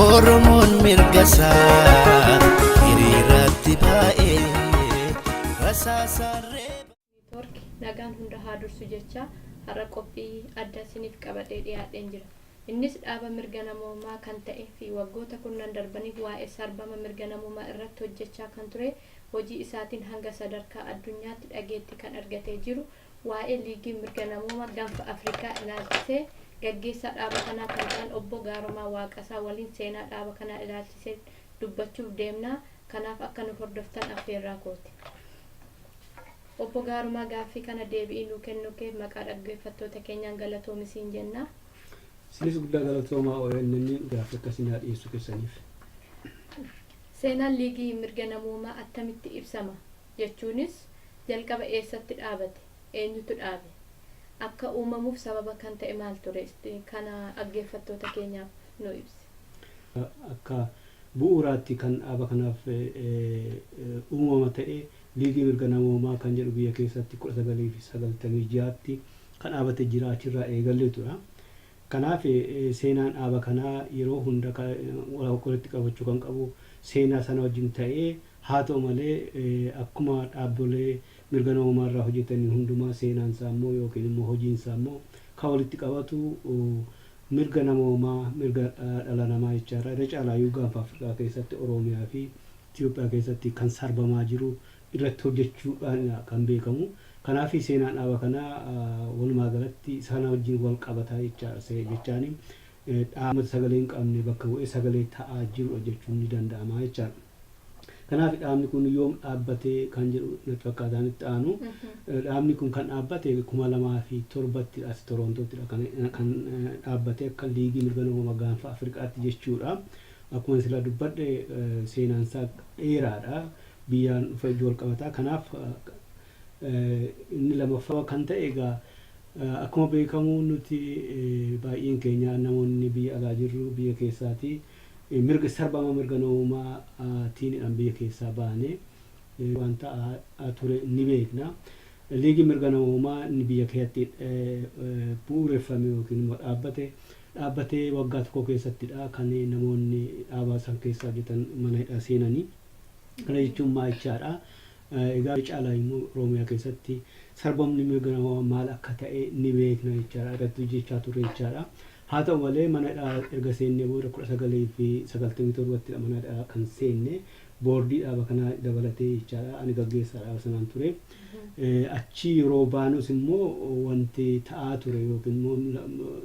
Oromoon mirgasaa hiriiratti baay'ee rasaasarree. Neetwoorkii nagaan hunda haa dursu jecha har'a qophii adda isiniif qabadhee dhiyaadheen jira. Innis dhaaba mirga namoomaa kan ta'ee fi waggoota kurnan darbaniif waa'ee sarbama mirga namoomaa irratti hojjechaa kan ture, hojii isaatiin hanga sadarkaa addunyaatti dhageetti kan argatee jiru, waa'ee liigii mirga namoomaa gaanfa Afrikaa ilaalchisee gaggeessaa dhaaba kanaa kan ta'an obbo Gaarumaa Waaqasaa waliin seenaa dhaaba kanaa ilaalchisee dubbachuuf deemna. Kanaaf akka nu hordoftan affeerraa kooti. Obbo Gaarumaa, gaaffii kana deebii nuu kennuuf maqaa dhaggeeffattoota keenyaan galatoomaa jenna. Sinis guddaa galatoomaa ONN gaaffii akkasii na dhiyeessuu keessaniif. Seenaan liigii mirga namoomaa attamitti ibsama? Jechuunis jalqaba eessatti dhaabate? Eenyutu dhaabe? Akka uumamuuf sababa kan ta'e maal ture? Kana dhaggeeffattoota keenyaaf nu ibsi. Akka bu'uuraatti kan dhaaba kanaaf uumama ta'e liigii mirga namoomaa kan jedhu biyya keessatti 1996tti kan dhaabate jira, achirraa eegalleetudha. Kanaaf seenaan dhaaba kanaa yeroo hunda walitti qabachuu kan qabu seenaa sana wajjin ta'ee, haa ta'u malee akkuma dhaabbilee mirga namoomaa irraa hojjetanii hundumaa seenaan isaa immoo yookiin immoo hojiin isaa immoo kan walitti qabatu mirga namoomaa, mirga dhala namaa jechaadha. Irra caalaayyuu gaanfa Afrikaa keessatti, Oromiyaa fi Itoophiyaa keessatti kan sarbamaa jiru irratti hojjechuudhaan kan beekamu. Kanaaf seenaan dhaaba kanaa walumaa galatti sana wajjin wal qabataa jechaani dhaaba sagalee hin qabne bakka bu'ee sagalee ta'aa jiru jechuun ni danda'ama jechaadha. Kanaaf dhaabni kun yoom dhaabbatee kan jedhu natti fakkaataan itti aanu. Dhaabni kun kan dhaabbate 2007tti as Torontoottidha kan dhaabbate akka liigii mirga namoomaa gaanfa Afrikaatti jechuudha. Akkuma sila dubbadhe seenaan isaa dheeraadha. Biyyaan dhufee wal qabataa. Kanaaf inni lammaffaa kan ta'e egaa akkuma beekamu nuti baay'een keenya namoonni biyya alaa jirru biyya keessaati mirga sarbama mirga namoomaatiin biyya keessaa baane wanta ture ni beekna. Liigii mirga namoomaa inni biyya keessatti bu'uureffame yookiin immoo dhaabbatee waggaa tokko keessattidha kan namoonni dhaabaa san keessaa hojjetan mana hidhaa seenanii. Kana jechuun maal jechaadha? Egaa caalaa immoo Oromiyaa keessatti sarbamni mirga namoomaa maal akka ta'e ni beekna jechaadha. Irratti hojjechaa turre jechaadha. Haa ta'u malee mana hidhaa erga seennee booda 1997tti mana hidhaa kan seenne boordii dhaaba kanaa dabalatee jechaadha. Ani gaggeessaa dhaaba sanaan ture. Achi yeroo baanus immoo wanti ta'aa ture yookiin immoo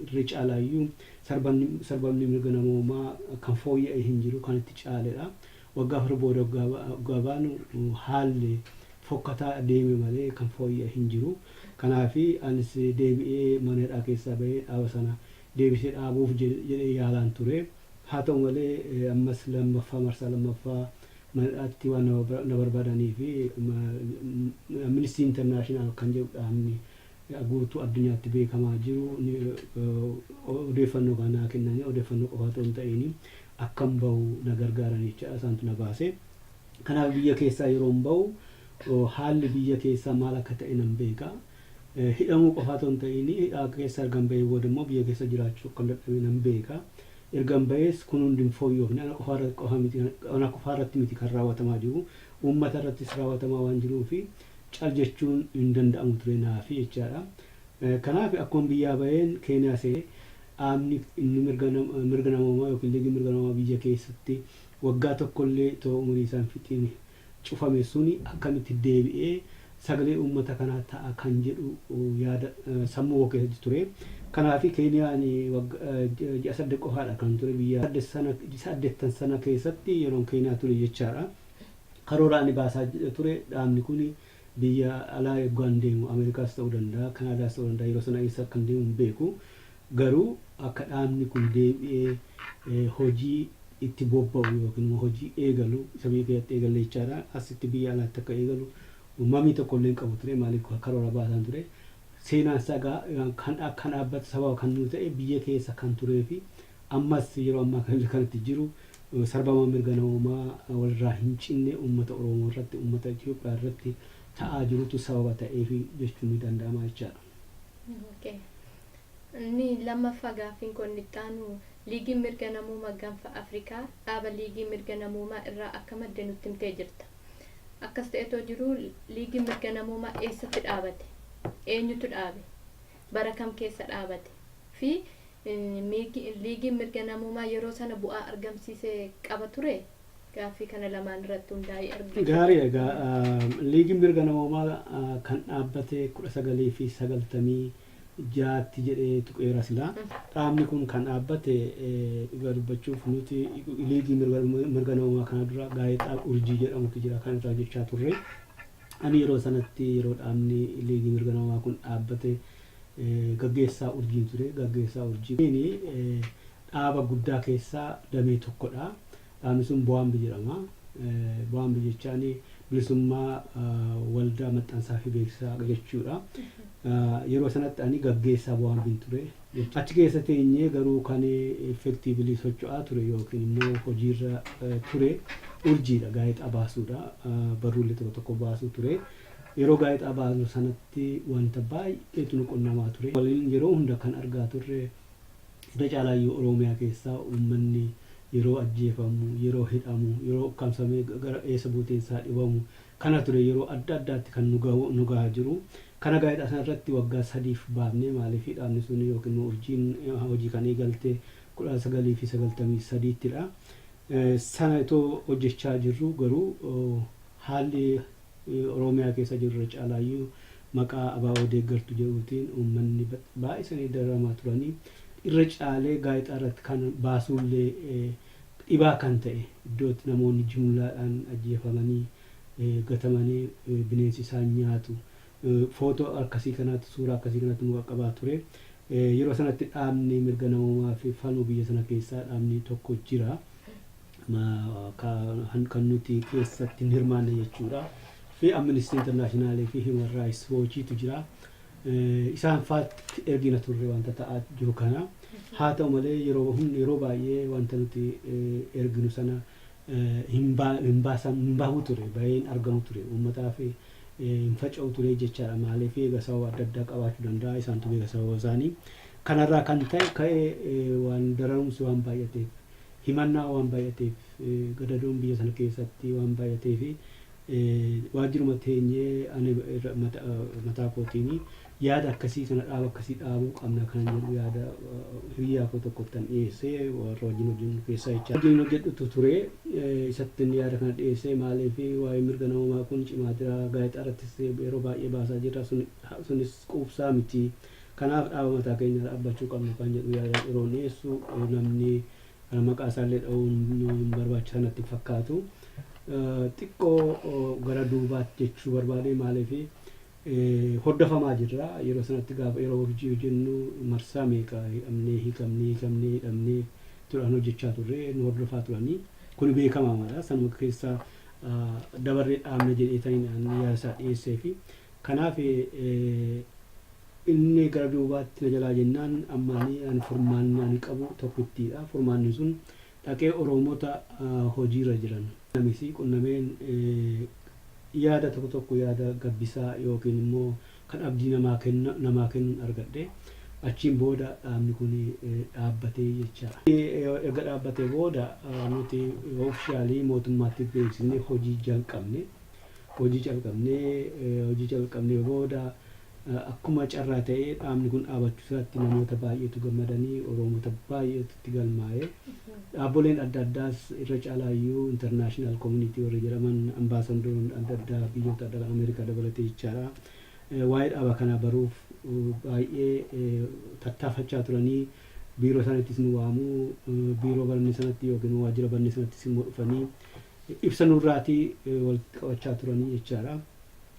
irra caalaayyuu sarbamni mirga namoomaa kan fooyya'e hin jiru, kan itti caaledha. Waggaa afur booda gabaanu haalli fokkataa deeme malee kan fooyya'e hin jiru. Kanaaf anis deebi'ee mana hidhaa keessaa bahee dhaaba sana deebisee dhaabuuf jedhee yaalaan ture. Haa ta'u malee ammas marsaa lammaffaa mana hidhaatti waan na barbaadanii fi Amnesty International kan jedhu dhaabni guutuu addunyaatti beekamaa jiru odeeffannoo kanaa kennanii odeeffannoo qofa otoo hin ta'in akkam bahu na gargaaran jecha isaantu na baase. Kanaaf biyya keessaa yeroo bahu haalli biyya keessaa maal akka ta'e nan beeka. Hidhamuu qofa otoo hin ta'in hidhaa keessa ergan bahee booda immoo biyya keessa jiraachuu akka dadhabe nan beeka. Ergan bahees kun hundi hin fooyyofne ana qofa irratti miti kan raawwatamaa jiru, uummata irrattis raawwatamaa waan jiruufi cal jechuun hin danda'amu ture naafi jechaadha. Kanaaf akkuma biyyaa baheen Keeniyaa seenee dhaabni inni mirga namoomaa yookiin liigii mirga namoomaa biyya keessatti waggaa tokkollee ta'uu umurii isaan fixiin cufame suni akkamitti deebi'ee sagalee uummata kanaa ta'a kan jedhu yaada sammuu keessatti ture. Kanaaf Keeniyaan ji'a 8 qofaadha kan ture biyya 8 sana keessatti yeroo Keeniyaa ture jechaadha. Karoora inni baasaa ture dhaabni kun biyya alaa eeggaan deemu Ameerikaas ta'uu danda'a, Kanaadaas ta'uu danda'a, yeroo sana eessa kan deemu hin beeku. Garuu akka dhaabni kun deebi'ee hojii itti bobba'u yookiin hojii eegalu isa biyya keessatti eegalee jechaadha. Asitti biyya alaatti akka eegalu uumamni tokkollee hin qabu ture, maaliif karoora baasaan ture. Seenaan isaa kan akka dhaabbata sababa kan nu ta'e biyya keessa kan turee fi ammas yeroo ammaa kanatti jiru sarbama mirga namoomaa walirraa hin cinne uummata Oromoo irratti, uummata Itoophiyaa irratti ta'aa jirutu sababa ta'eef jechuun ni danda'ama jechaadha. Inni lammaffaa gaaffiin kun itti aanu liigiin mirga namummaa gaanfa Afrikaa dhaaba liigii mirga namummaa irraa akka madde nutti himtee jirta. Akkas ta'etoo jiru liigiin mirga namummaa eessatti dhaabate? Eenyutu dhaabe? Bara kam keessa dhaabate? Fi liigiin mirga namummaa yeroo sana bu'aa argamsiisee qaba ture? Gaaffii kana lamaan irratti hundaa'ee argina. Gaarii egaa liigiin mirga namummaa kan dhaabbate 1996 jedhee tuqeera silaa. Dhaabni kun kan dhaabbate dhugaa dubbachuuf nuti liigii mirga namummaa kana dura gaazexaa urjii jedhamutu jira kan irraa jechaa turre. Ani yeroo sanatti yeroo dhaabni liigii mirga namummaa kun dhaabbate gaggeessaa urjii ture. Gaggeessaa urjii dhaaba guddaa keessaa damee tokkodha. Dhaabni sun Bowaambi jedhama. Bowaambi jechaan bilisummaa waldaa maxxansaa fi beeksisaa jechuudha. Yeroo sanatti ani gaggeessaa Bowaambiin ture. Achi keessa teenyee garuu kan effektiivili socho'aa ture yookiin immoo hojiirra ture urjiidha, gaazexaa baasuudha. Barruulee tokko tokko baasuu ture. Yeroo gaazexaa baasu sanatti wanta baay'eetu nu qunnamaa ture. Waliin yeroo hunda kan argaa turre irra caalaayyuu Oromiyaa keessaa uummanni yeroo ajjeefamu, yeroo hidhamu, yeroo ukkaamsamee gara eessa buuteensaa dhibamu kana ture yeroo adda addaatti kan nu gahaa jiru. Kana gaazexaa sana irratti waggaa 3 baafnee maaliif dhaabni sun yookiin urjiin hojii kan eegalte 1993ttidha. Sana itoo hojjechaa jirru garuu haalli Oromiyaa keessa jirru irra caalaayyuu maqaa abaaboo deeggartu jedhuutiin uummanni baay'isanii dararamaa turanii irra caalee gaazexaa irratti kan baasuullee dhibaa kan ta'e iddootti namoonni jumlaadhaan ajjeefamanii gatamanii bineensi isaan nyaatu footoo akkasii kanatti suuraa akkasii kanatti nu qaqqabaa ture. Yeroo sanatti dhaabni mirga namummaa fi falmu biyya sana keessaa dhaabni tokko jira kan nuti keessatti hin hirmaanne jechuudha. Fi Amnesty International fi Human Rights Watchtu jira. Isaan faatti ergina turre wanta ta'aa jiru kana. Haa ta'u malee yeroo baay'ee wanta nuti erginu sana hin baahu ture, baay'een argamu ture. Uummataaf hin faca'u ture jechaadha. Maaliif egaa sababa adda addaa qabaachuu danda'a. Isaantu beeka sababa isaanii. Kanarraa kan ta'e ka'ee waan dararumsi waan baay'ateef, himannaa waan baay'ateef, gadadoon biyya sana keessatti waan baay'ateef waajjiruma teenyee ani mataa kootiini yaada akkasii kana dhaaba akkasii dhaabuu qabna kan jedhu yaada hiriyaa koo tokkottan dhiyeessee warra wajjin hojjennu keessaa jecha wajjin hojjedhutu ture. Isatti yaada kana dhiyeessee maaliif waa'ee mirga namummaa kun cimaa jira, gaazexaa irrattis yeroo baay'ee baasaa jirra, sunis quubsaa miti, kanaaf dhaaba mataa keenya dhaabbachuu qabna kan jedhu yaada yeroo dhiyeessu namni maqaa isaallee dha'uun barbaachisaa natti fakkaatu. Xiqqoo gara duubaatti jechuu barbaade maaliif hordofamaa jirra. Yeroo sanatti gaafa yeroo hojii hojjennu marsaa meeqa hidhamnee turan hojjechaa turre nu hordofaa turanii kun beekamaadha. Sanuma keessaa dabarree dhaabne jedhee ta'in yaada isaa dhiyeessee fi kanaaf inni gara duubaatti na jalaa jennaan ammaanii ani furmaanni ani qabu tokkittiidha. Furmaanni sun dhaqee Oromoota hojiirra jiran namisi qunnameen yaada tokko yaada gabbisaa yookiin immoo kan abdii namaa kennuun argadhe. Achiin booda dhaabni kun dhaabbatee jechaadha. Erga dhaabbatee booda nuti oofishaalii mootummaatti beeksisnee hojii jalqabnee booda akkuma carraa ta'ee dhaabni kun dhaabachuu isaatti namoota baay'eetu gammadanii, Oromoota baay'eetu itti galmaa'ee. Dhaabboleen adda addaas irra caalaayyuu international community warri jedhaman ambaasaadoroonni adda addaa biyyoota adda addaa Ameerikaa dabalatee jechaadha. Waa'ee dhaaba kanaa baruuf baay'ee tattaafachaa turanii biiroo sanattis nu waamuu, biiroo barnee sanatti yookiin waajjira barnee sanattis immoo dhufanii ibsa nurraatii walitti qabachaa turanii jechaadha.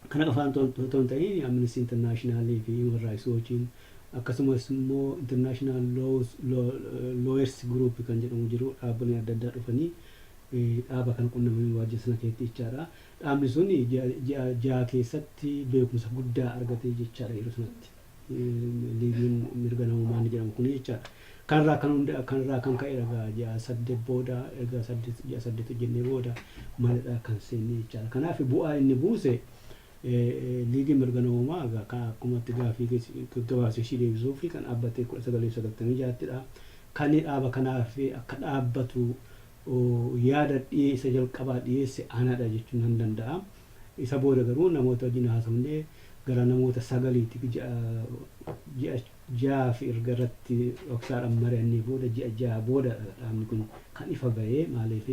Kana qofaan otoo hin ta'in Amnesty International fi Human Rights Watchiin akkasumas immoo International Lawyers Group kan jedhamu jiru dhaabbileen adda addaa dhufanii dhaaba kana qunnamanii waajjira sana keessatti jechaadha. Dhaabni sun ji'a keessatti beekumsa guddaa argate jechaadha yeroo sanatti. Liigiin mirga namummaa ni jedhamu kun jechaadha. Kanarraa kan ka'e ji'a 8 booda erga ji'a 8 hojjennee booda maladhaa kan seenne jechaadha. Kanaaf bu'aa inni buuse liigii mirga namoomaa kan akkumatti gaafii gabaasa ishii deebisuu fi kan dhaabbatee 1996 kan dhaaba kanaaf akka dhaabbatu yaada dhiyeessa jalqabaa dhiyeesse anaadha jechuun nan danda'a. Isa booda garuu namoota wajjin haasofnee gara namoota 9 ji'a fi erga irratti dhoksaadhaan mari'annee booda ji'a 6 booda dhaabni kun kan ifa bahee maaliif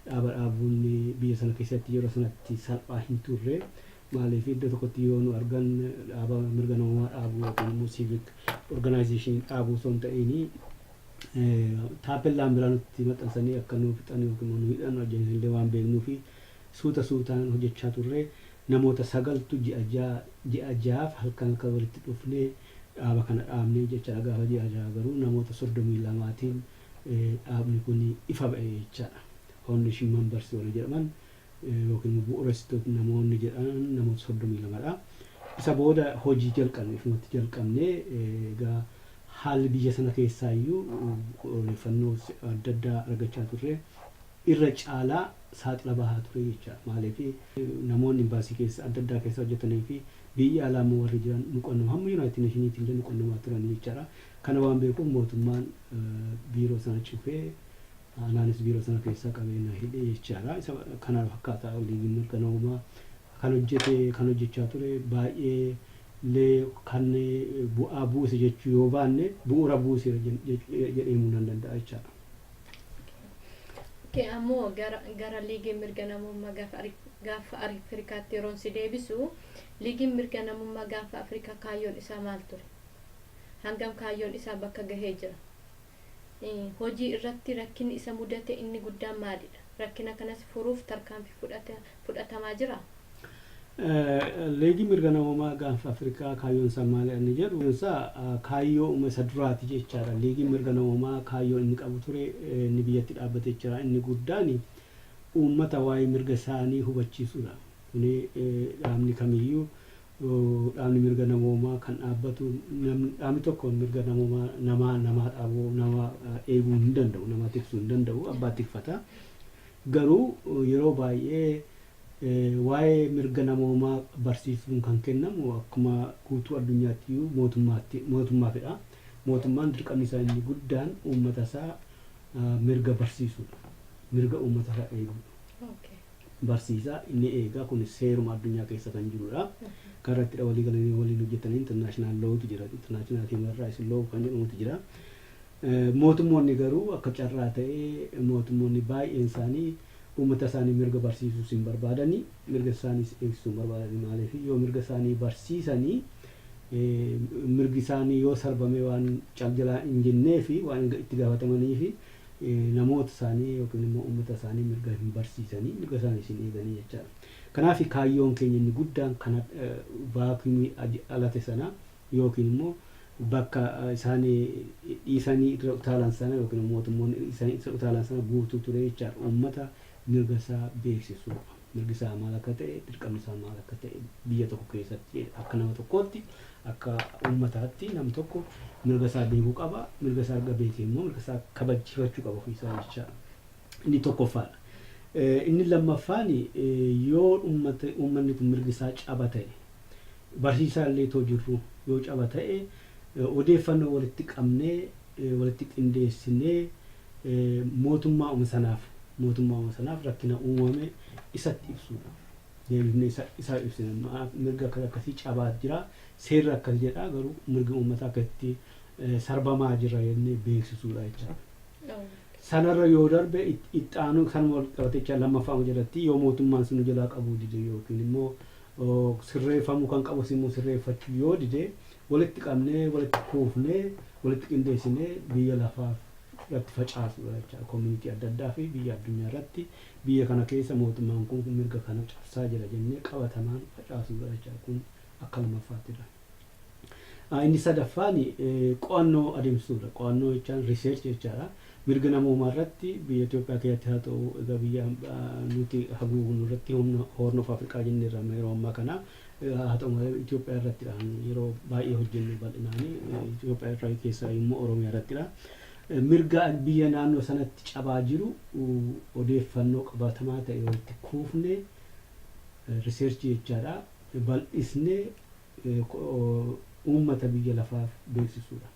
dhaabuun biyya sana keessatti yeroo sanatti salphaa hin turre. Maaliif iddoo tokkotti yoo nu argan dhaaba mirga namoomaa dhaabuu yookiin immoo civic organization dhaabuu osoo hin ta'in taapellaan biraa nutti maxxansanii akka nu fixan yookiin nu hidhan hojjetanillee waan beeknuu fi suutaan hojjechaa turre namoota 9tu ji'a 6 halkan walitti dhufnee dhaaba kana dhaabnee jechaadha. Gaafa ji'a 6 garuu namoota 32tiin dhaabni kun ifa ba'e jechaadha. Foundation members warra jedhaman yookiin bu'uureessitoota namoonni jedhan namoota 32dha. Isa booda hojii jalqabnee egaa haalli biyya sana keessaayyuu odeeffannoo adda addaa argachaa turre irra caalaa saaxila bahaa ture jecha. Maaliif namoonni imbaasii keessa adda addaa keessa hojjetanii fi biyya alaa immoo warri jiran nu qunnamu hamma United Nations illee nu qunnamaa turan jechaadha. Kana waan beekuuf mootummaan biiroo sana cufee anaanis biiroo sana keessaa qabeenya hidhee jechaadha. Isa kanaaf akkaataa liigii mirga namoomaa kan hojjechaa ture baay'ee illee kan bu'aa buuse jechuu yoo baanne bu'uura buuse jedhamuu nan danda'a jechaadha. Ammoo gara liigii mirga namummaa gaafa Afrikaatti yeroon si deebisu liigiin mirga namummaa gaafa Afrikaa kaayyoon isaa maal ture? Hangam kaayyoon isaa bakka gahee jira? Hojii irratti rakkinni isa mudate inni guddaan maalidha? Rakkina kanas furuuf tarkaanfii fudhatamaa jira? Liigii mirga namummaa gaafa Afrikaa kaayyoon isaa maali inni jedhu kaayyoo isa duraati jechaadha. Liigii mirga namummaa kaayyoo inni qabu ture inni biyyatti dhaabbatee jira. Inni guddaan uummata waa'ee mirga isaanii hubachiisuudha. Kuni dhaabni kamiyyuu dhaabni mirga namoomaa kan dhaabbatu dhaabni tokko mirga namoomaa namaa dhaabuu nama eeguu hin danda'u, nama tiksuu hin danda'u, abbaa tikfata. Garuu yeroo baay'ee waa'ee mirga namoomaa barsiisuun kan kennamu akkuma guutuu addunyaatti mootummaafidha. Mootummaan dirqamni isaa inni guddaan uummata isaa mirga barsiisuudha. Mirga uummata isaa eeguudha. Barsiisaa inni eegaa kun seeruma addunyaa keessa kan jirudha. Karratti walii galanii waliin hojjetanii international law'tu jira. International human rights law kan jedhamutu jira. Mootummoonni garuu akka carraa ta'ee mootummoonni baay'een isaanii uummata isaanii mirga barsiisuu hin barbaadanii, mirga isaanii eegsisuu hin barbaadanii. Maaliif yoo mirga isaanii barsiisanii mirgi isaanii yoo sarbame waan caljalaa hin jennee fi waan itti gaafatamanii fi namoota isaanii yookiin immoo uummata isaanii mirga hin barsiisanii mirga isaanii hin eeganii jechaadha. Kanaaf kaayyoon keenya inni guddaan kana vaakuumii alate sana yookiin immoo bakka isaanii dhiisanii irra utaalan sana yookiin mootummoonni dhiisanii irra utaalan sana guutuu ture jechaadha. Uummata mirga isaa beeksisuu, mirgi isaa maal akka ta'e, dirqamni isaa maal akka ta'e biyya tokko keessatti akka nama tokkootti akka uummataatti nam tokko mirga isaa beekuu qaba. Mirga isaa erga beekee immoo mirga isaa kabachiifachuu qaba ofiisaa jechaadha. Inni tokkoffaadha. Inni lammaffaan yoo uummanni kun mirgi isaa caba ta'e barsiisaa illee too jirru yoo caba ta'e odeeffannoo walitti qabnee walitti qindeessinee mootummaa sanaaf rakkina uumame isatti ibsuudha. Deebifnee isaa ibsina mirga akkasii cabaa jira, seerri akkas jedha, garuu mirga uummataa akkasitti sarbamaa jira jennee beeksisuudha jechaadha. Sanarra yoo darbe itti aanu sanuma wal qabatee lammaffaa jalatti yoo mootummaan sun jalaa qabuu dide yookiin immoo sirreeffamuu kan qabus immoo sirreeffachuu yoo dide walitti qabnee walitti kuufnee walitti qindeessinee biyya lafaaf irratti facaasuudha jechaadha. Community adda addaa fi biyya addunyaa irratti biyya kana keessa mootummaan kun mirga kana cabsaa jira jennee qabatamaan facaasuudha jechaadha. Kun akka lammaffaatidha. Inni sadaffaan qo'annoo adeemsisuudha. Qo'annoo jechaan research jechaadha. Mirga namoomaa irratti biyya Itoophiyaa keessatti haa ta'u egaa biyya nuti haguugnu irratti Horn of Afrikaa jennee irraa yeroo ammaa kana haa ta'u malee Itoophiyaa irrattidha yeroo baay'ee hojjennu bal'inaan Itoophiyaa irraa keessaa immoo Oromiyaa irrattidha. Mirga biyya naannoo sanatti cabaa jiru odeeffannoo qabatamaa ta'e walitti kuufne research jechaadha. bal'isnee uummata biyya lafaaf beeksisuudha.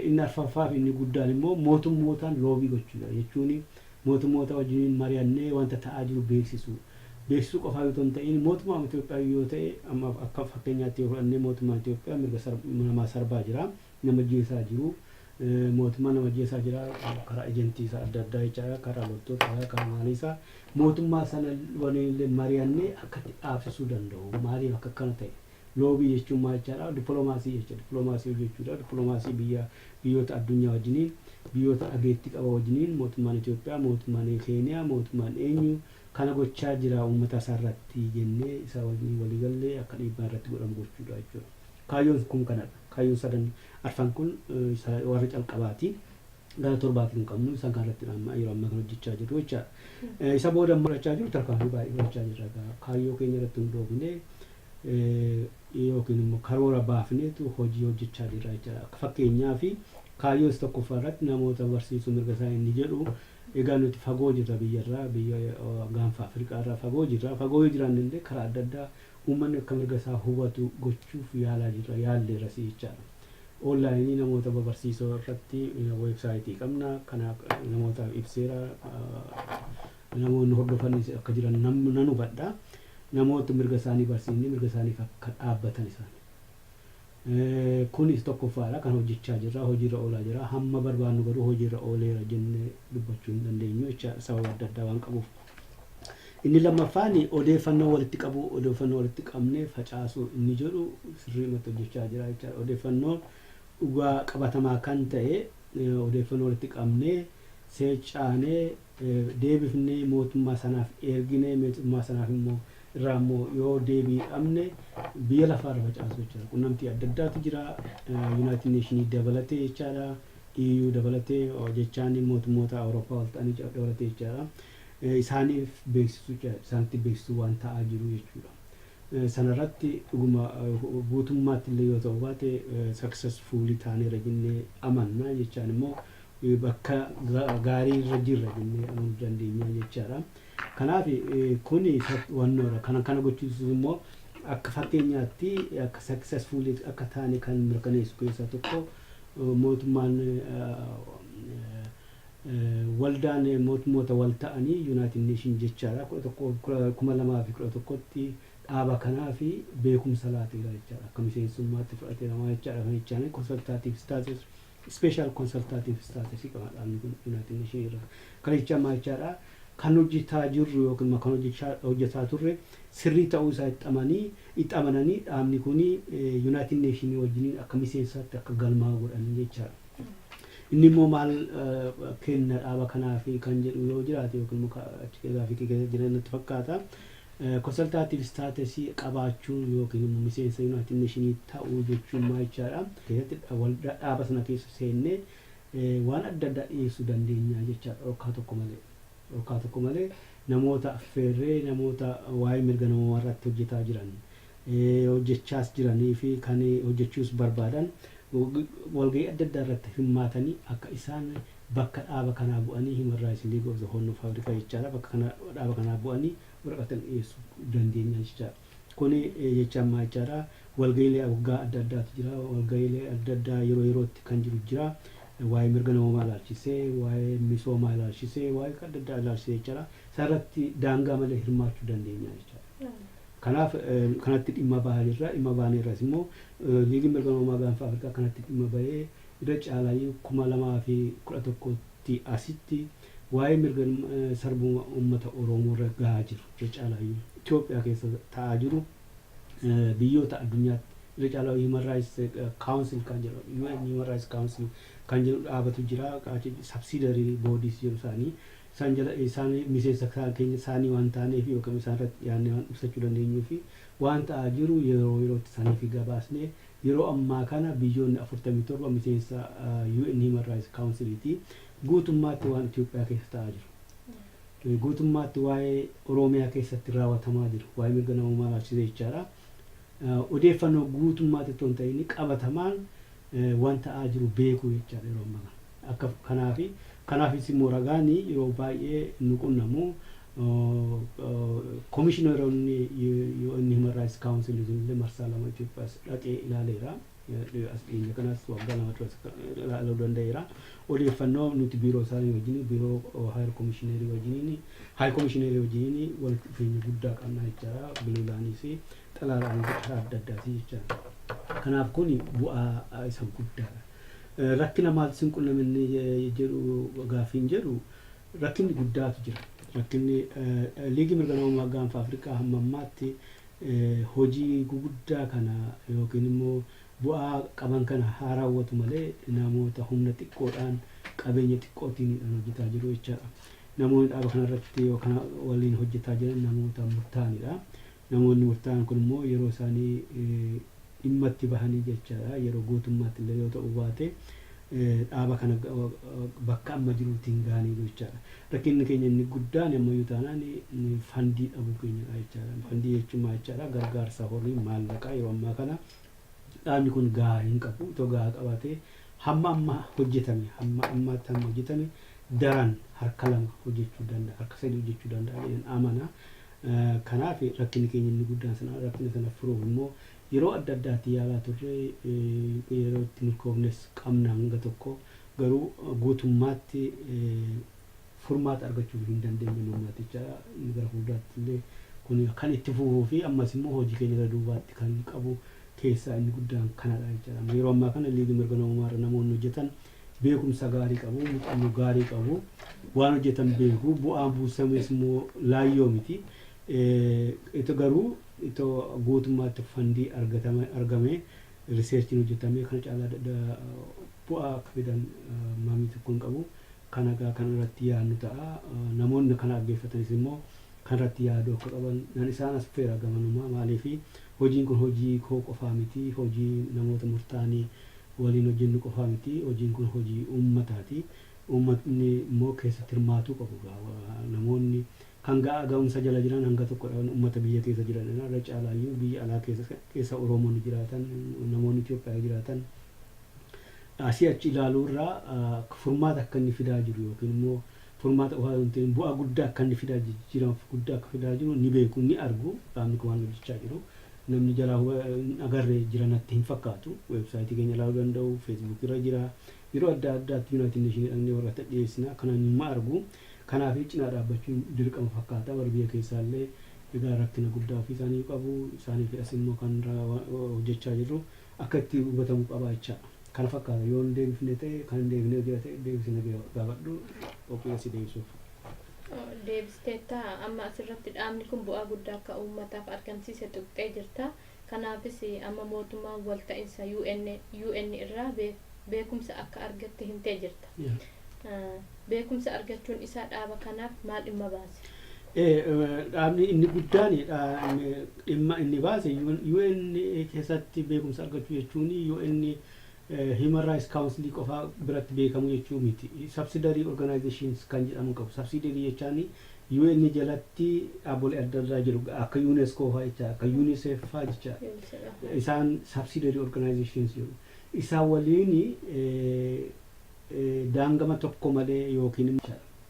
Inni arfaffaaf inni guddaan immoo mootummootaan loobii gochuudha jechuun mootummoota wajjin mari'annee wanta ta'aa jiru beeksisuu qofaa yoo ta'in mootummaa Itoophiyaa yoo ta'e amma akka fakkeenyaatti yoo fudhannee mootummaa Itoophiyaa mirga namaa sarbaa jira, nama jeesaa jiru, mootummaa nama jeesaa jira karaa ejentii isaa adda addaa jechaadha, karaa loltoota karaa maaliisaa mootummaa sana waliin mari'annee akka dhaabsisuu danda'u. Maaliif akka kana ta'e? Loobii jechuun maal jechaadha? Dippiloomaasii jechuudha. Dippiloomaasii jechuudha. Dippiloomaasii biyyoota addunyaa wajjiniin, biyyoota dhageettii qaba wajjiniin mootummaan Itoophiyaa, mootummaan Keeniyaa, mootummaan eenyu kana gochaa jira uummata isaa irratti jennee isa wajjin waliigallee akka dhiibbaa irratti godhamu gochuudha jechuudha. Kaayyoon kun kanadha. Kaayyoon sadan arfan kun warra calqabaati. Gara torbaatiin qabnu isaan kanarratti yeroo ammaa kana hojjechaa jirru jechaadha. Isa booda mul'achaa jiru tarkaanfii baay'ee fudhachaa jirra. Kaayyoo keenya irratti hundoofnee yookiin immoo karoora baafneetu hojii hojjechaa jirra jechaadha. Fakkeenyaaf kaayyoo isa tokkoffaa irratti namoota barsiisuu mirga isaa inni jedhu egaa nuti fagoo jirra biyyarraa, biyya gaanfa Afrikaarraa fagoo jirra. Fagoo yoo jiraanne illee karaa adda addaa uummanni akka mirga isaa hubatu gochuuf yaalaa jirra, yaalleerras jechaadha. Onlaayinii namoota barsiisoo irratti weebsaayitii qabna, kana namoota ibseera, namoonni hordofanis akka jiran nan hubadha. Namoota mirga isaanii barsiisanii mirga isaaniif akka dhaabbatan isaan. Kunis tokkoffaadha kan hojjechaa jirra, hojiirra oolaa jira. Hamma barbaannu garuu hojiirra ooleera jennee dubbachuu hin dandeenyu jecha sababa adda addaa waan qabuuf. Inni lammaffaan odeeffannoo walitti qabu, odeeffannoo walitti qabnee facaasuu inni jedhu sirriimatti hojjechaa jira jecha. Odeeffannoo dhugaa qabatamaa kan ta'e odeeffannoo walitti qabnee seecaanee deebifnee mootummaa sanaaf erginee mootummaa sanaaf immoo irraa immoo yoo deebii dhabne biyya lafaarra facaasu jechaadha. Qunnamtii adda addaatu jira, United Nations dabalatee jechaadha, EU dabalatee jechaan mootummoota Awurooppaa wal ta'anii dabalatee jechaadha. Isaaniif beeksisuu jechaadha, isaanitti beeksisuu waan ta'aa jiru jechuudha. Sanarratti dhuguma guutummaatti illee yoo ta'u baate successfully taaneera jennee amanna jechaan immoo bakka gaarii irra jirra jennee amanuu dandeenya jechaadha. Kanaaf kuni wannoodha. Kana gochuusus immoo akka fakkeenyaatti akka successfully akka taane kan mirkaneessu keessaa tokko mootummaan waldaan mootummoota wal ta'anii United Nations jechaadha 2011tti dhaaba kanaa fi beekumsa laateera jechaadha. Akka miseensummaatti fudhateera jechaadha. Kan jechaan consultative status, special consultative status qaba dhaabni kun United Nations irra. Kan jechaan jechaadha. Kan hojjetaa jirru yookiin kan hojjetaa turre sirrii ta'uu isaa itti amananii dhaabni kun United Nations wajjin akka miseensaatti akka galmaa godhan jechaadha. Inni immoo maal kenna dhaaba kanaaf kan jedhu yoo jiraate yookiin immoo achi gaafii keessa jiran natti fakkaata. Consultative status qabaachuu yookiin immoo miseensa United Nations ta'uu jechuun maal jechaadha. Keessatti dhaaba sana keessa seennee waan adda addaa dhiyeessuu dandeenya jechaadha. Dhorkaa tokko malee namoota affeerree namoota waa'ee mirga namaa irratti hojjetaa jiran hojjechaas jiranii fi kan hojjechuus barbaadan walgahii adda addaa irratti hirmaatanii akka isaan bakka dhaaba kanaa bu'anii Human Rights League of the Horn of Africa jechaadha. Bakka dhaaba kanaa bu'anii waraqaa dhiyeessuu dandeenya jechaadha. Kuni jechaan maal jechaadha. Walgahiilee waggaa adda addaatu jira. Walgahiilee adda addaa yeroo yerootti kan jiru jira. Waa'ee mirga namaa ilaalchisee, waa'ee misoomaa ilaalchisee, waa'ee adda addaa ilaalchisee jechaadha. Isarratti daangaa malee hirmaachuu dandeenya jechaadha. Kanaaf kanatti dhimma bahaa jirra. Dhimma baaneerras immoo liigiin mirga namaa gaanfa Afrikaa kanatti dhimma bahee irra caalaa 2011tti asitti waa'ee mirga sarbuu uummata Oromoo irra gahaa jiru. Irra caalaa Itoophiyaa keessa ta'aa jiru biyyoota addunyaatti irra caalaa Human Rights Council kan jedhu Human Rights Council kan jedhu dhaabatu jira. Subsidiary bodies jedhu isaanii isaan jala isaan miseensa keenya isaanii waan taaneef yookiin isaan irratti yaadnee waan ibsachuu dandeenyuu fi waan ta'aa jiru yeroo yerootti isaaniif gabaasnee yeroo ammaa kana biyyoonni 47 miseensa UN Human Rights Council'ti guutummaatti waan Itoophiyaa keessa ta'aa jiru. Guutummaatti waa'ee Oromiyaa keessatti raawwatamaa jiru. Waa'ee mirga namummaa ilaalchisee jechaadha. Odeeffannoo guutummaatti osoo hin ta'in qabatamaan waan ta'aa jiru beekuu jechaadha yeroo ammaa. Akka kanaafis immoo ragaan yeroo baay'ee nu qunnamu komishineeronni UN Human Rights Council illee marsaa lama Itoophiyaas dhaqee ilaaleera. As dhiyeenya kanas waggaa lama ilaaluu danda'eera. Odeeffannoo nuti biiroo isaanii wajjin biiroo High Commissionerii wajjin walitti dhufeenya guddaa qabna jechaadha. Bilbilaanii fi xalaaraan adda addaati jechaadha. Kanaaf kun bu'aa isa guddaadha. Rakkina maal sin qunnamne jedhu gaafiin jedhu rakkinni guddaatu jira. Rakkinni liigii mirga namummaa gaanfa Afrikaa hamma ammaatti hojii guguddaa kana yookiin immoo bu'aa qaban kana haa raawwatu malee namoota humna xiqqoodhaan qabeenya xiqqootiin hojjetaa jiru jechaadha. Namoonni dhaaba kanarratti yookaan waliin hojjetaa jiran namoota murtaa'anidha. Namoonni murtaa'an kun immoo yeroo isaanii dhimma itti bahanii jechaadha. Yeroo gootummaatti illee yoo ta'u baate dhaaba kana bakka amma jiruutiin gahanii jechaadha. Rakkinni keenya inni guddaan ammayyuu taanaan fandii dhabuu keenyadha jechaadha. Fandii jechuun maal jechaadha? Gargaarsa horii maallaqaa yeroo ammaa kana dhaabni kun gahaa hin qabu. Itoo gahaa qabaatee hamma ammaatti hojjetame daran harka lama hojjechuu danda'a, harka sadii hojjechuu danda'a jedheen amana. Kanaaf rakkinni keenya inni guddaan rakkina sana furuuf immoo yeroo adda addaatti yaalaa turre yeroo itti milkoofnes qabna hanga tokko garuu guutummaatti furmaata argachuu hin dandeenye uummaticha gara fuulduraatti illee kun kan itti fufuu fi ammas immoo hojii keenya gara duubaatti kan qabu keessaa inni guddaan kanadha jechuudha. Yeroo ammaa kana liigii mirga namummaa namoonni hojjetan beekumsa gaarii qabu, muuxannoo gaarii qabu, waan hojjetan beeku, bu'aan buusames immoo laayyoo miti. Ito garuu itoo guutummaatti fandii argame riseerchiin hojjetamee kana caalaa bu'aa akka fidan maamii tokko hin qabu. Kana irratti yaadnu ta'a. Namoonni kana dhaggeeffatanis immoo kan irratti yaaduu akka qaban nan isaan as feera gamanumaa maaliifi hojiin kun hojii koo qofaa miti, hojii namoota murtaa'anii waliin hojjennu qofaa miti, hojiin kun hojii uummataati. Uummatni immoo keessatti hirmaatuu qabu. Namoonni kan ga'umsa jala jiran hanga tokkodha. Uummata biyya keessa jiran irra caalaayyuu biyya alaa keessa Oromoonni jiraatan, namoonni Itoophiyaa jiraatan asii achi ilaaluu irraa furmaata akka inni fidaa jiru yookiin immoo furmaata bu'aa guddaa akka inni fidaa jiru ni beeku, ni argu. Qaamni kun waan hojjechaa jiru. Namni jalaa agarree jiranatti hin fakkaatu. Weebsaayitii keenya ilaaluu danda'u, feesbuuk irra jira. Yeroo adda addaatti Yuunaayitid Neeshinii dhaqnee warra dhiyeessina. Kana hin argu. Kanaaf cinaa dhaabbachuun dirqama fakkaata. Warra biyya keessaallee egaa rakkina guddaa ofii isaanii qabu. Isaaniif as immoo kan hojjechaa jirru akka itti hubatamu qaba jechaadha. Kana fakkaata yoo hin deebifne ta'e kan hin deebinee jira ta'e deebisne gaafadhu qophii asii deebisuuf. Deebisteetta amma asirratti dhaabni kun bu'aa guddaa akka uummataaf argamsiise tuqxee jirta. Kanaafis amma mootummaan walta'iinsa UN irraa beekumsa akka argatte himtee jirta. Beekumsa argachuun isaa dhaaba kanaaf maal dhimma baase? Dhaabni inni guddaan dhimma inni baase UN keessatti beekumsa argachuu jechuun UN Human Rights Council qofaa biratti beekamu jechuu miti. Subsidiary organizations kan jedhamu qabu. Subsidiary jechaan UN jalatti dhaabolee adda addaa jiru akka UNESCO fa'aa jecha akka UNICEF fa'aa jecha isaan subsidiary organizations jiru. Isaan waliin daangama tokko malee yookiin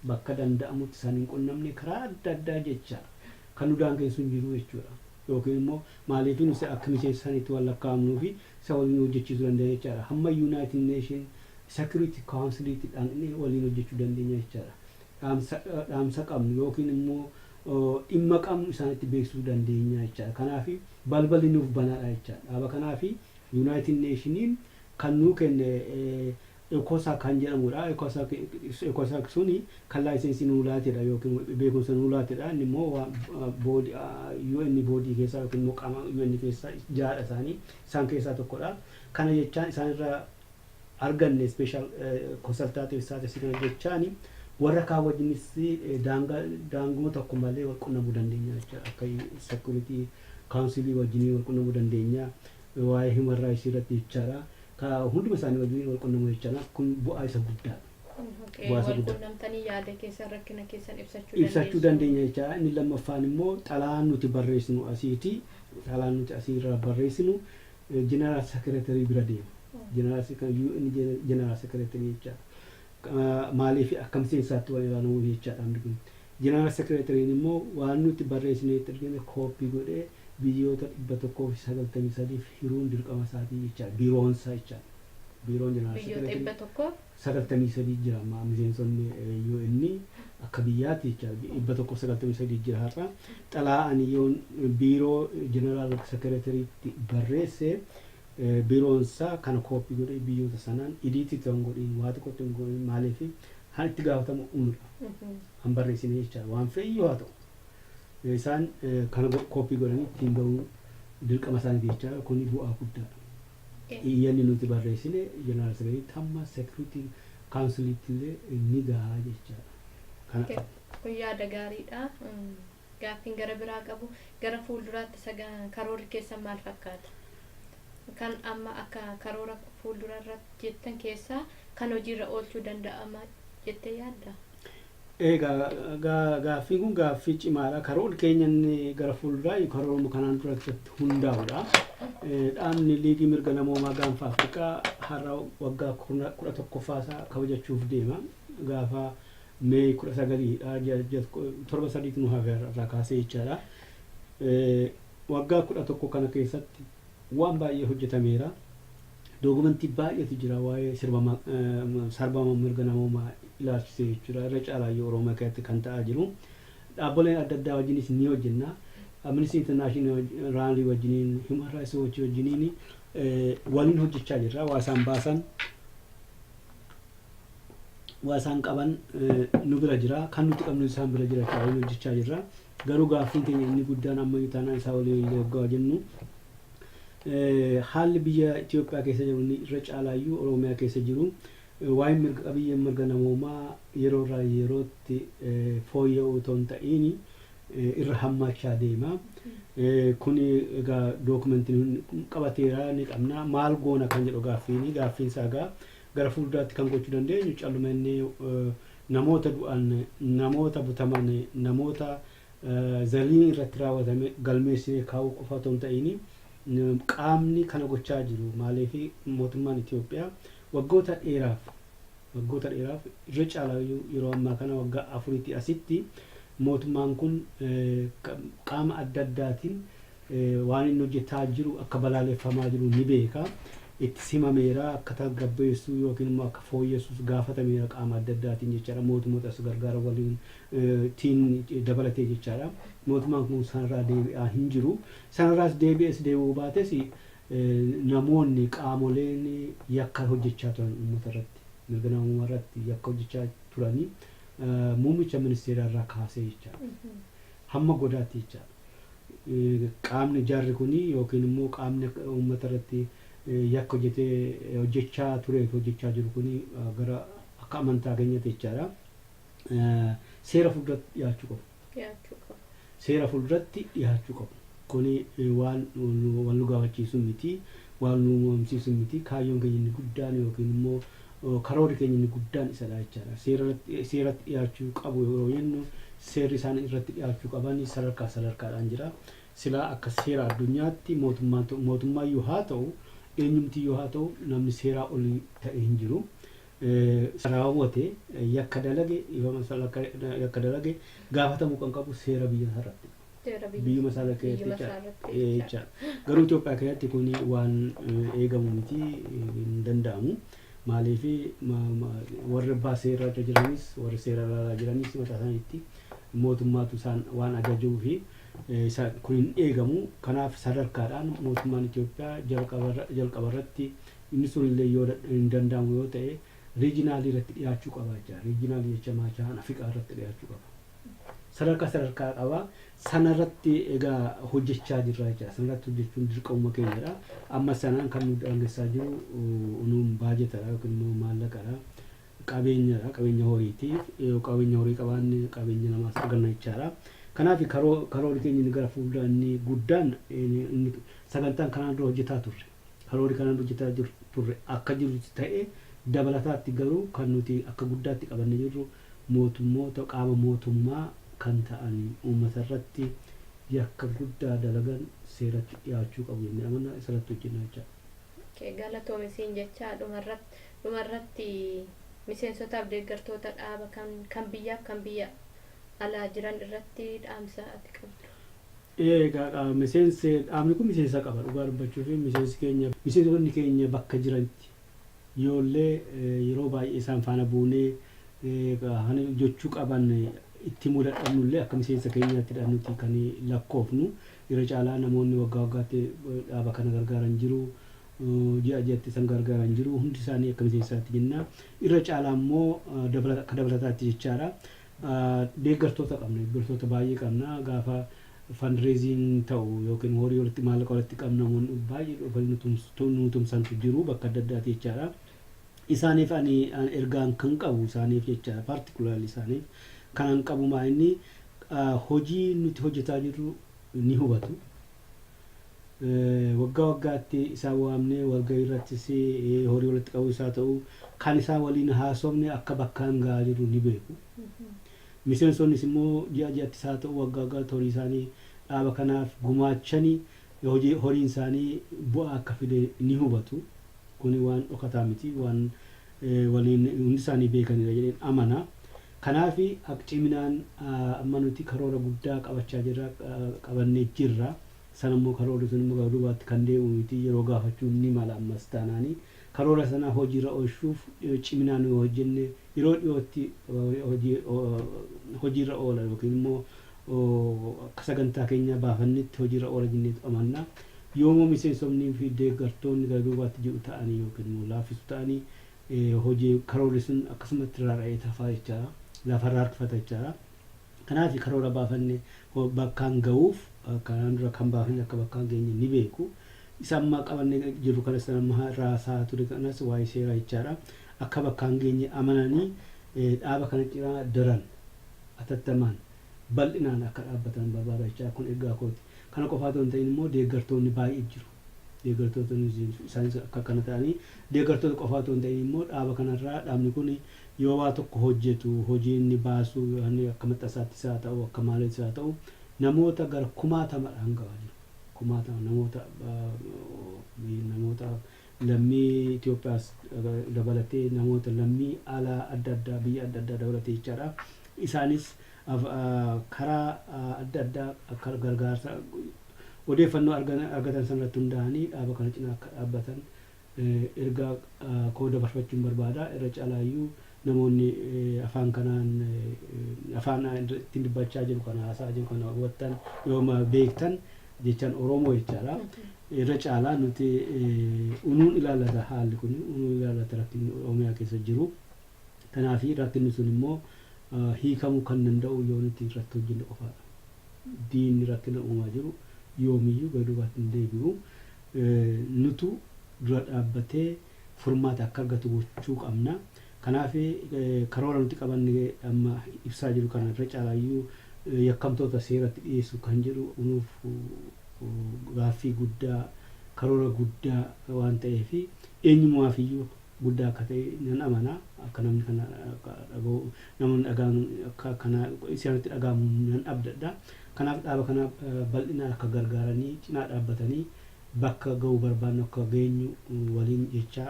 bakka danda'amutti isaan hin qunnamne karaa adda addaa jecha kan nu daangessu hin jiru jechuudha. Yookiin immoo maaliifin isa akka miseessanitti wal lakkaa'amnuu fi isa waliin hojjechiisuu dandeenya jechaadha. Hamma United Nation Security Council'tiidhaan waliin hojjechuu dandeenya jechaadha. Dhaamsa qabnu yookiin immoo dhimma qabnu isaanitti beeksisuu dandeenya jechaadha. Kanaaf balballi nuuf banaadha jechaadha. Dhaaba kanaaf United Nationiin kan nuu kenne ECOSOC kan jedhamudha. ECOSOC suni kan laayisensii nuu laatedha yookiin beekumsa nuu laatedha. Inni immoo UN boodii keessaa yookiin immoo qaama UN keessaa jaadha isaanii isaan keessaa tokkodha. Kana jechaan isaan irraa arganne special consultative status kana jechaan warra kaan wajjinis daanguma tokko malee wal qunnamuu dandeenya jechuudha. Akka security council wajjin wal qunnamuu dandeenya. Waa'ee human rights irratti jechaadha. Hunduma isaanii wajjin wal qunnamuu jechaadha. Kun bu'aa isa guddaadha. Wal qunnamtanii yaada keessan rakkina keessan ibsachuu dandeenya jechaadha. Inni lammaffaan immoo xalaan nuti barreessinu asiiti. Xalaan nuti asirraa barreessinu General Secretary bira deema. General Secretary jechaadha. Maaliif akka miseensaatti wal ilaalamu jechaadha. Jeneraal Sekireetariin immoo waan nuti barreessineetti argine kooppii godhee biyyoota 193 hiruun dirqama isaatii jechaadha. Biiroonsaa jechaadha. Biiroon Jeneraal Sekireetarii 93 jira amma miseensonni UN akka biyyaatti jechaadha. 193 jira har'a. Xalaa'aan yoon biiroo Jeneraal Sekireetariitti barreesse biiroonsaa kana kooppii godhee biyyoota sanaan idiitti ta'an godhin waa tokkotti hin godhin maaliif haa itti gaafatamu uunudha. Han barreessine jechaadha. Waan fe'iyyuu haa ta'u. Isaan kana kooppii godhanii ittiin bahuu dirqama isaanii jechaadha. Kuni bu'aa guddaadha. Iyyanni nuti barreessine Jeneraal Sekireetariitti hamma Security Counciliitti illee ni gahaa jechaadha. Kun yaada gaariidha. Gaaffiin gara biraa qabu gara fuulduraatti karoorri keessan maal fakkaata? Kan amma akka karoora fuuldura irratti jettan keessaa kan hojiirra oolchuu danda'ama jettee yaadda? Gaaffiin kun gaaffii cimaadha. Karoorri keenya gara fuulduraa karooruma kanaan duratti hundaa'udha. Dhaabni liigii mirga namoomaa gaanfa Afrikaa har'a waggaa 11ffaasaa kabajachuuf deema. Gaafa Mee 19dha 7 nu hafe irraa kaasee jechaadha. Waggaa 11 kana keessatti waan baay'ee hojjetameera. Dookumentii baay'eetu jira waa'ee sarbama mirga namoomaa ilaalchisee jechuudha. Irra caalaa Oromiyaa keessatti kan ta'aa jiru. Dhaabbileen adda addaa wajjinis ni hojjenna. Amnesty International Rally wajjiniin Human Rights Watch wajjiniin waliin hojjechaa jirra. Waa isaan qaban nu bira jira. Kan nuti qabnu isaan bira jira waliin hojjechaa jirra. Garuu gaaffiin keenya inni guddaan amma taanaan isaa waliin eeggaa jennu. Haalli biyya Itoophiyaa keessa jiru irra caalaayyuu Oromiyaa keessa jiru waa'ee mirga namoomaa yeroo irraa yerootti fooyya'uu otoo hin ta'iin irra hammaachaa deema. Kuni egaa dookumentiin qabateera ni qabna. Maal goona kan jedhu gaaffiin isaa gara fuulduraatti kan gochuu dandeenyu callumannee namoota du'an, namoota butaman, namoota zaliin irratti raawwatame galmeessinee kaa'uu qofa otoo hin ta'iin qaamni kana gochaa jiru maaliif mootummaan Itoophiyaa waggoota dheeraaf irra caalaa yeroo ammaa kana waggaa 4 asitti mootummaan kun qaama adda addaatiin waan inni hojjetaa jiru akka balaaleffamaa jiru ni beeka. Itti simameera akka tasgabbeessuu yookiin immoo akka fooyyessuus gaafatameera qaama adda addaatiin jechaadha. Mootummootas gargaara waliin tiin dabalatee jechaadha. Mootummaan kun sanarraa deebi'aa hin jiru. Sanarraas deebi'uu baates namoonni qaamoleen yakka hojjechaa turan uummata irratti mirga namummaa irratti yakka hojjechaa turanii muummicha ministeeraa irraa kaasee jechaadha. Hamma godaatti jechaadha. Qaamni jaarri kuni yookiin immoo qaamni uummata irratti yakka hojjechaa tureef hojjechaa jiru kuni gara akka amantaa keenyatti jechaadha. Seera fuulduratti dhiyaachuu qabu. Seera fuulduratti dhiyaachuu qabu. Kuni waan nu gaafachiisu miti, waan nu mamsiisu miti. Kaayyoon keenya inni guddaan yookiin immoo karoorri keenya inni guddaan isadha jechaadha. Seeratti dhiyaachuu qabu yeroo jennu seerri isaan irratti dhiyaachuu qaban sadarkaadhaan jira. Silaa akka seera addunyaatti mootummaayyuu haa ta'u eenyumtiyyuu haa ta'u namni seeraa olii ta'e hin jiru. Raawwate yakka dalage gaafatamuu kan qabu seera biyya isaarratti. Biyyuma isaa jechaadha. Garuu Itoophiyaa keessatti kuni waan eegamu miti hin danda'amu. Maaliif warri abbaa seeraa irra jiranis warri seera ilaalaa jiranis mataa isaaniitti mootummaatu isaan waan ajajuu fi kun hin eegamu. Kanaaf sadarkaadhaan mootummaan Itoophiyaa jalqaba irratti inni sun illee yoo hin danda'amu yoo ta'e riijinaalii irratti dhiyaachuu qaba jechuudha. Riijinaalii jecha maachaan Afrikaa irratti dhiyaachuu qaba. Sadarkaa qaba. Sanarratti egaa hojjechaa jirra jechuudha. Sanarratti hojjechuun dirqama keenyadha. Amma sanaan kan nu daangessaa jiru nuun baajetadha yookiin immoo maallaqadha. Qabeenyadha. Qabeenya horiiti. Qabeenya horii qabaanne qabeenya namaas arganna jechaadha. Kanaaf karoorri keenya inni gara fuulduraa inni guddaan sagantaan kanaan dura hojjetaa turre. Karoorri kanaan dura hojjetaa turre akka jirutti ta'e dabalataatti garuu kan nuti akka guddaatti qabanne jirru mootummoota qaama mootummaa kan ta'an uummata irratti yakka guddaa dalagan seeratti dhiyaachuu qabu jennee amanna isarratti hojjenna jechaadha. Galatoomisiin jecha dhumarratti miseensotaaf deeggartoota dhaaba kan biyyaaf kan biyya alaa jiran irratti dhaamsa ati qabdu? Miseensi dhaabni kun miseensa qaba dhugaa dubbachuu fi miseensonni keenya bakka jiranitti yoollee yeroo baay'ee isaan faana buunee jechuu qaban itti mul'annullee akka miseensa keenyaatti nuti kan lakkoofnu irra caalaa namoonni waggaa waggaatti dhaaba kana gargaaran jiru ji'a ji'atti isaan gargaaran jiru hundi isaanii akka miseensaatti jenna irra caalaa immoo akka dabalataatti jechaadha deeggartoota qabna deeggartoota baay'ee qabna gaafa fundraising ta'u yookiin horii walitti maallaqa walitti qabna namoonni baay'ee dhufanii nu tumsantu jiru bakka adda addaatti jechaadha isaaniif ani ergaan kan qabu isaaniif jechaadha particularly isaaniif kanan qabu maa inni hojii nuti hojjetaa jirru ni hubatu waggaa waggaatti isaan waamnee walgahii irrattis horii walitti qabu isaa ta'u kan isaan waliin haasofne akka bakkaan gahaa jiru ni beeku miseensonnis immoo ji'a ji'atti isaa ta'u waggaa waggaatti horii isaanii dhaaba kanaaf gumaachanii horiin isaanii bu'aa akka fide ni hubatu kuni waan dhokataa miti waan waliin hundi isaanii beekanidha jedheen amana kanaafi akka ciminaan amma nuti karoora guddaa qabachaa jirra qabannee jirra sana immoo karoora sun immoo duubaatti kan deemu miti yeroo gaafachuu ni mala ammas taanaanii karoora sana hojiirra oolchuuf ciminaan yoo hojjenne yeroo dhiyootti hojiirra oola yookiin immoo akka sagantaa keenya baafannetti hojiirra oola jenneetu amanna yoommoo miseensonnii fi deeggartoonni gara duubaatti jiru ta'anii yookiin immoo laaffisu ta'anii hojii karoorri sun akkasumatti rarra'ee tafaa jechaadha lafarraa harkifata jechaadha kanaaf karoora baafanne bakkaan ga'uuf kanaan dura kan baafanne akka bakkaan geenye ni beeku isa ammaa qabannee jiru kanas amma raasaa ture kanas waa'ee seeraa jechaadha akka bakkaan geenye amananii dhaaba kana ciraa daran atattamaan bal'inaan akka dhaabbatan barbaada jechaa kun ergaa kooti kana qofaa otoo hin ta'in immoo deeggartoonni baay'ee jiru deeggartoonni isaanis akka kana ta'anii deeggartoota qofaa otoo hin ta'in immoo dhaaba kanarraa dhaabni kun yoo waa tokko hojjetu hojii inni baasu akka maxxansaattis haa ta'u akka maaliitis haa ta'u namoota gara kumaatamadhaan ga'aa jiru kumaatama namoota lammii Itoophiyaas dabalatee namoota lammii alaa adda addaa biyya adda addaa dabalatee jechaadha isaanis karaa adda addaa akka gargaarsa odeeffannoo argatan sanarratti hundaa'anii dhaaba kana cinaa akka dhaabbatan ergaa koo dabarfachuun barbaada irra caalaayyuu namoonni afaan kanaan afaan ittiin dubbachaa jiru kana haasaa jiru kana hubattan yooma beektan jechaan Oromoo jechaadha irra caalaa nuti unuun ilaallata haalli kun unuun ilaallata rakkinni Oromiyaa keessa jiru kanaaf rakkinni sun immoo hiikamuu kan danda'u yoo nuti irratti hojjenne qofaadha diinni rakkina uumaa jiru yoomiyyuu gara duubaatti hin deebi'u nutu dura dhaabbatee furmaata akka argatu gochuu qabna kanaaf karoora nuti qabanne amma ibsaa jiru kana irra caalaayyuu yakkamtoota seeratti dhiyeessu kan jedhu unuuf gaaffii guddaa karoora guddaa waan ta'eef eenyumaafiyyuu guddaa akka ta'e nan amana akka namni kana dhaga'u namoonni dhagaan akka kana isaanitti dhaga'amu nan abdadha kanaaf dhaaba kana bal'inaan akka gargaaranii cinaa dhaabbatanii bakka ga'uu barbaannu akka geenyu waliin jecha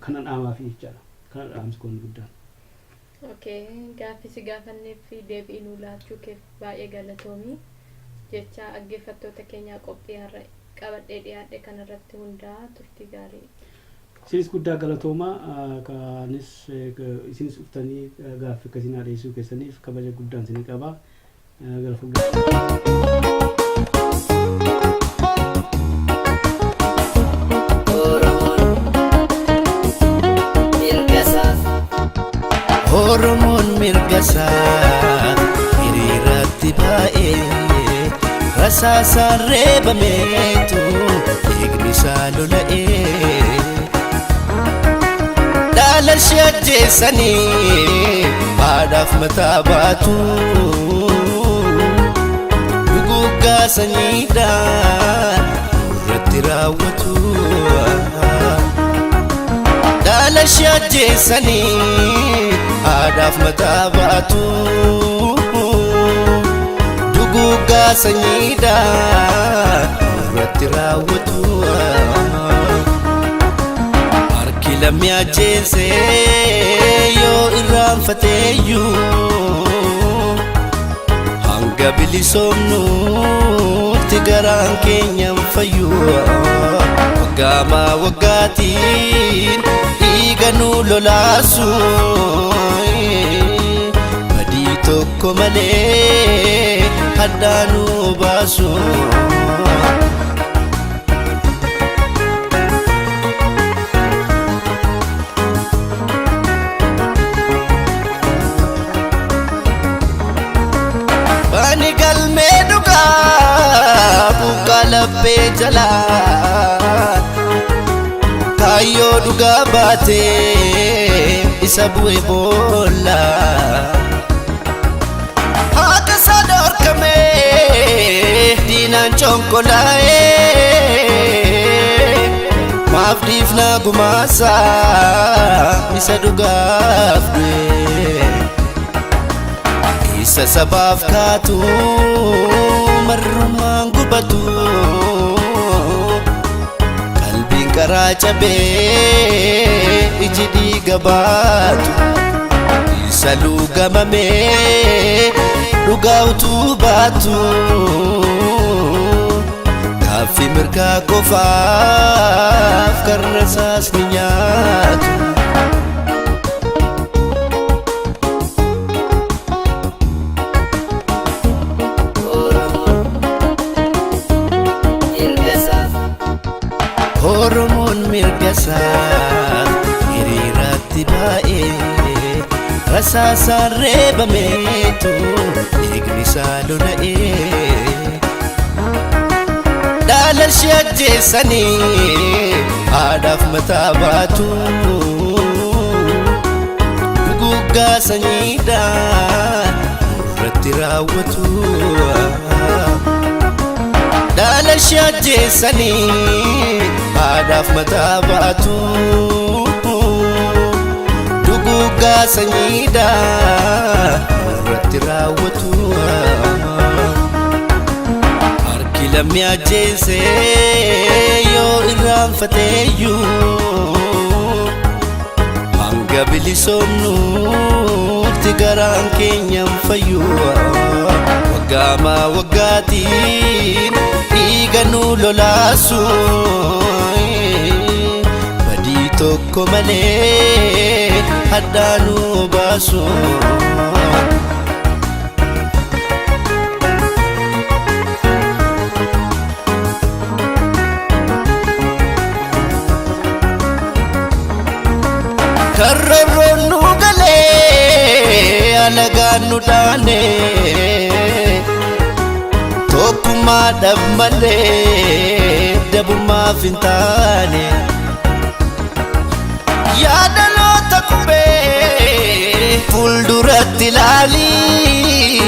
kana dhaamaaf jechaadha kana dhaamsi kun guddaan. Okay, gaaffii gaafanneef fi deebii nuu laachuu keef baay'ee galatoomii jecha dhaggeeffattoota keenyaa qophii har'a qabadhee dhiyaadhe kanarratti hundaa turtii gaarii. Isinis guddaa galatoomaa kanis isinis dhuftanii gaaffii akkasii dhiyeessuu keessaniif kabaja guddaan isinii qaba. Oromoon mirgasaa hiriiratti baay'ee rasaasaan reebameetu dhiigni isaa lola'ee dhaalashee ajjeessanii haadhaaf mataa baatu duguggaa sanyiidhaan irratti raawwatu dhaalashee ajjeessanii haadhaaf mataa baatu duguggaa sanyiidhaan irratti raawwatu harki lammii ajjeessee yoo irraanfateeyyuu hanga bilisoomnuutti garaan keenyan fayyuu waggaama waggaatiin dhiiga nu lolaasu badii tokko malee haddaa nu baasu bani galmee dhugaa buqqaa laphee jalaa kaayyoo dhugaa baatee isa bu'e boolla haqa isaa dhorkamee diinaan conkolaa'ee maaf dhiifnaa gumaasaa isa dhugaaf du'e isa sabaaf kaatu marrumaan gubatu qalbiin karaa cabee iji dhiiga baatu isa luugamamee dhugaa utuu baatu gaaffii mirgaa qofaaf karra isaas ni nyaatu Oromoon mirga isaa hiriiraatti baay'ee rasaasaan reebameetu dhiigni isaa lola'ee dhaala ishee ajjeessanii haadhaaf mataa baatu duguggaa sanyiidhaan irratti raawwatu dhaala ishee ajjeessanii haadhaaf mataa baatu duguggaa sanyiidhaan irratti raawwatu harki lammii ajjeessee yoo irraanfateeyyuu hanga bilisoomnuutti garaan keenyan fayyuu waggaama waggaatiin dhiiga nu lolaasu badii tokko malee haddaa nu baasu karroon nu galee alagaan nu dhaane tokkummaadhaaf malee dabummaaf hin taane yaadaloota qubee fuulduratti ilaalii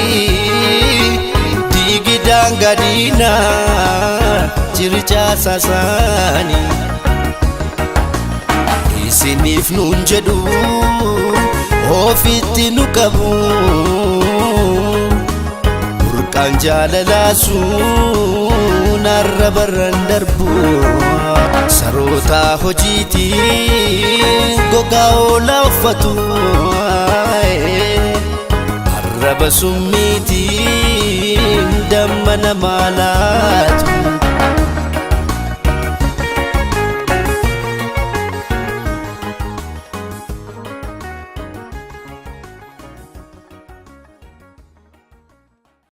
diigi daangaa diinaa jirichaa saasaanii isiniif nuun jedhu ofitti nu qabu burqaan jaalalaasuun arrabarran darbu sarootaa hojiitiin gogaa oolaa uffatu arraba summiitiin damma namaa